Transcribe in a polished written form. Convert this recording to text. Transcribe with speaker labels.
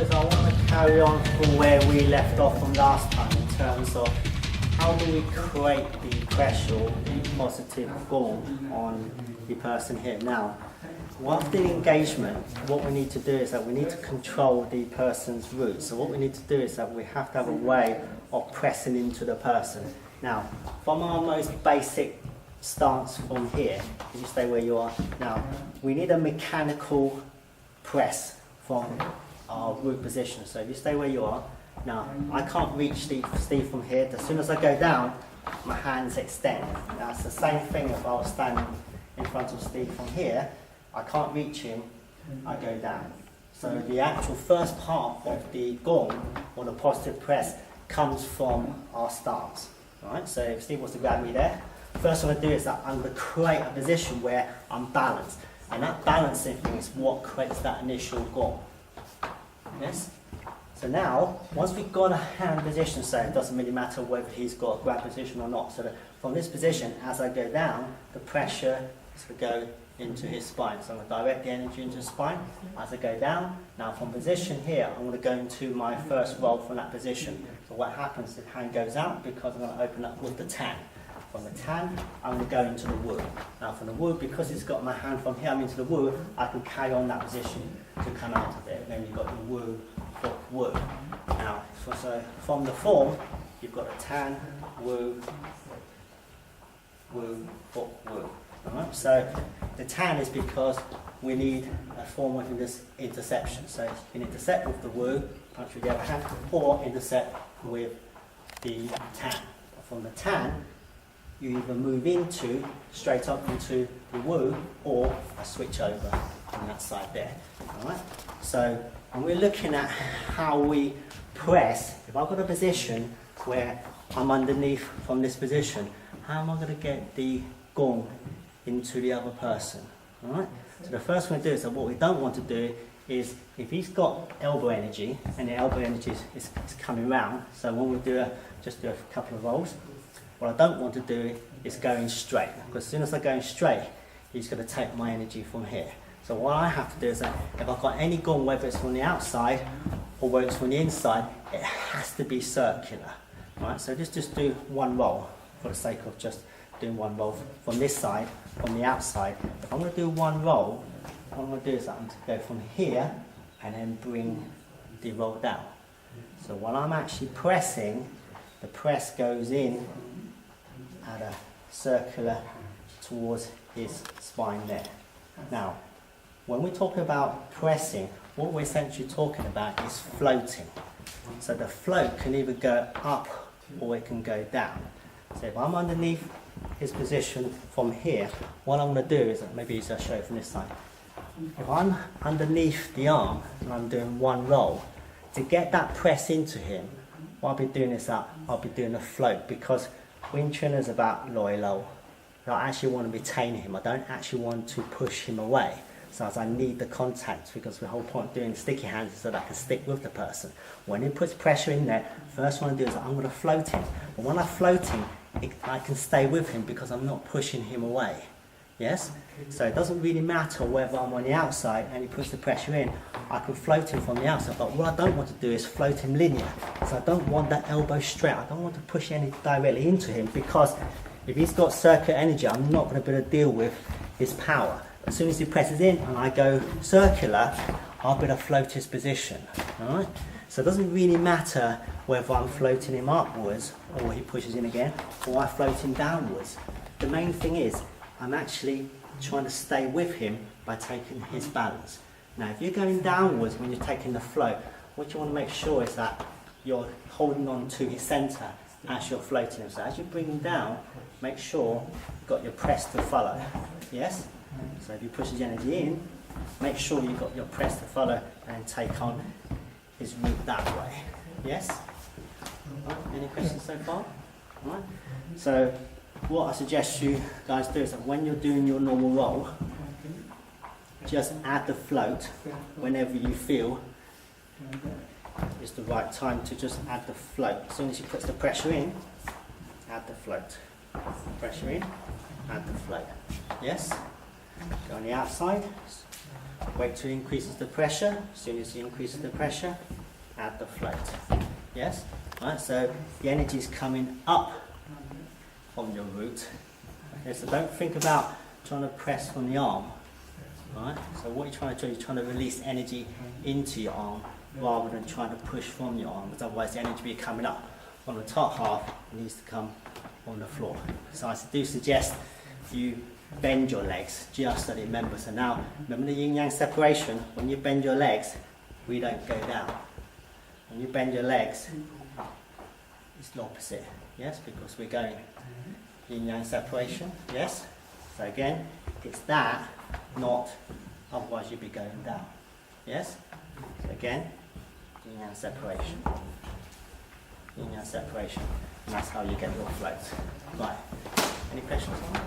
Speaker 1: is I want to carry on from where we left off from last time in terms of how do we create the pressure or the positive pull on the person here. Now, after the engagement, what we need to do is that we need to control the person's root. So what we need to do is that we have to have a way of pressing into the person. Now, from our most basic stance from here, if you stay where you are, now we need a mechanical press from our root position. So if you stay where you are, now I can't reach Steve from here. As soon as I go down, my hands extend. Now it's the same thing if I was standing in front of Steve from here. I can't reach him, I go down. So the actual first part of the gong or the positive press comes from our stance. Right? So if Steve was to grab me there, first thing I do is that I'm going to create a position where I'm balanced. And that balancing thing is what creates that initial gong. Yes? So now, once we've got a hand position, so it doesn't really matter whether he's got a grab position or not. So from this position, as I go down, the pressure is going to go into his spine. So I'm going to direct the energy into his spine as I go down. Now from position here, I'm going to go into my first roll from that position. So what happens, the hand goes out because I'm going to open up with the tan. From the tan, I'm going to go into the wood. Now from the wood, because it's got my hand from here, I'm into the wood, I can carry on that position to come out of it. Then you've got the wood, foot, wood. Now, so from the form, you've got a tan, wood, wood, foot, wood. Alright, so the tan is because we need a form of this interception. So you can intercept with the wood, punch with the other hand, or intercept with the tan. From the tan, you either move into, straight up into the wood, or a switch over on that side there. Alright, so when we're looking at how we press, if I've got a position where I'm underneath from this position, how am I going to get the gong into the other person? Alright? So the first thing to do is that what we don't want to do is, if he's got elbow energy, and the elbow energy is coming round, so when we just do a couple of rolls, what I don't want to do is going straight, because as soon as I go straight, he's going to take my energy from here. So what I have to do is that if I've got any gong, whether it's from the outside or whether it's from the inside, it has to be circular. Right? So just do one roll for the sake of just doing one roll from this side, from the outside. If I'm going to do one roll, what I'm going to do is I'm going to go from here and then bring the roll down. So when I'm actually pressing, the press goes in at a circular towards his spine there. Now, when we talk about pressing, what we're essentially talking about is floating. So the float can either go up or it can go down. So if I'm underneath his position from here, what I'm going to do is, maybe I'll show it from this side. If I'm underneath the arm and I'm doing one roll, to get that press into him, what I'll be doing is that I'll be doing a float, because Wing Chun is about loy low. I actually want to retain him. I don't actually want to push him away. So as I need the contact, because the whole point of doing sticky hands is so that I can stick with the person. When he puts pressure in there, first one I do is I'm going to float him. But when I float him, I can stay with him because I'm not pushing him away. Yes? So it doesn't really matter whether I'm on the outside and he puts the pressure in. I can float him from the outside, but what I don't want to do is float him linear. So I don't want that elbow straight. I don't want to push any directly into him, because if he's got circular energy, I'm not going to be able to deal with his power. As soon as he presses in and I go circular, I'll be able to float his position. Alright? So it doesn't really matter whether I'm floating him upwards or he pushes in again, or I float him downwards. The main thing is, I'm actually trying to stay with him by taking his balance. Now if you're going downwards when you're taking the float, what you want to make sure is that you're holding on to his centre as you're floating him. So as you bring him down, make sure you've got your press to follow. Yes? So if you push his energy in, make sure you've got your press to follow and take on his root that way. Yes? Right. Any questions so far? Right. So what I suggest you guys do is that when you're doing your normal roll, just add the float whenever you feel it's the right time to just add the float. As soon as he puts the pressure in, add the float. Pressure in, add the float. Yes? Go on the outside, Wait till it increases the pressure. As soon as you increase the pressure, add the float. Yes? Right, so the energy is coming up from your root. Okay, so don't think about trying to press from the arm. Right? So what you're trying to do, you're trying to release energy into your arm rather than trying to push from your arm, because otherwise the energy will be coming up on the top half. It needs to come on the floor. So I do suggest you bend your legs just so they remember. So now, remember the yin-yang separation? When you bend your legs, we don't go down. When you bend your legs, it's the opposite. Yes, because we're going yin-yang separation. Yes? So again, it's that, not otherwise you'd be going down. Yes? So again, yin-yang separation. Yin-yang separation. And that's how you get your float. Right. Any questions on that?